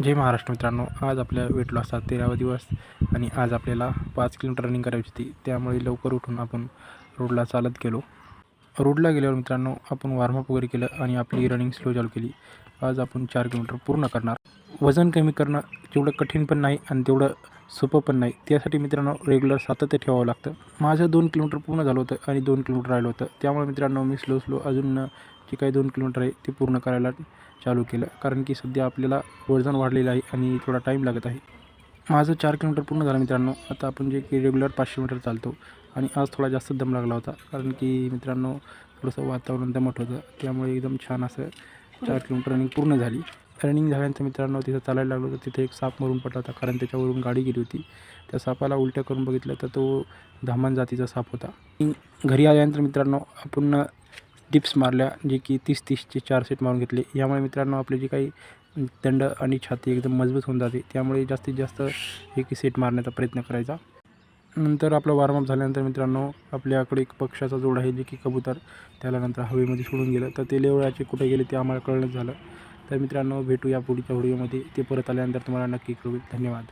जय महाराष्ट्र मित्रांनो, आज आपल्या वेट लॉसचा 13वा दिवस आणि आज आपल्याला 5 किलोमीटर रनिंग करायची होती. त्यामुळे लवकर उठून आपण रोडला चालत गेलो. रोडला गेल्यावर मित्रांनो आपण वॉर्मअप वगैरे केलं आणि आपली रनिंग स्लो चालू केली. आज आपण 4 किलोमीटर पूर्ण करणार. वजन कमी करणं तेवढं कठीण पण नाही आणि तेवढं सोपं पण नाही. त्यासाठी मित्रांनो रेग्युलर सातत्य ठेवावं लागतं. माझं 2 किलोमीटर पूर्ण झालं होतं आणि 2 किलोमीटर राहिलं होतं. त्यामुळे मित्रांनो मी स्लो अजून जे काही 2 किलोमीटर आहे ते पूर्ण करायला चालू केलं. कारण की सध्या आपल्याला वजन वाढलेलं आहे आणि थोडा टाईम लागत आहे. माझं 4 किलोमीटर पूर्ण झालं मित्रांनो. आता आपण जे की रेग्युलर 500 मीटर चालतो आणि आज थोडा जास्त दम लागला होता. कारण की मित्रांनो थोडंसं वातावरण दमट होतं. त्यामुळे एकदम छान असं 4 किलोमीटर रनिंग पूर्ण झाली. रनिंग झाल्यानंतर मित्रांनो तिथं चालायला लागलो तर तिथे एक साप मरून पडला होता. कारण त्याच्यावरून गाडी गेली होती. त्या सापाला उलट्या करून बघितलं तर तो धामण जातीचा साप होता. घरी आल्यानंतर मित्रांनो आपण डिप्स मारल्या, जे की 30-30चे 4 सेट मारून घेतले. यामुळे मित्रांनो आपले जे काही दंड आणि छाती एकदम मजबूत होऊन जाते. त्यामुळे जास्तीत जास्त एक सेट मारण्याचा प्रयत्न करायचा. नंतर आपलं वॉर्मअप झाल्यानंतर मित्रांनो आपल्याकडे एक पक्ष्याचा जोड आहे, जे की कबूतर. त्याला नंतर हवेमध्ये सोडून गेलं तर ते लेवळाचे कुठे गेले ते आम्हाला कळलंच झालं. तर मित्रांनो भेटूया पुढच्या व्हिडिओमध्ये. ते परत आल्यानंतर तुम्हाला नक्की कळवेल. धन्यवाद.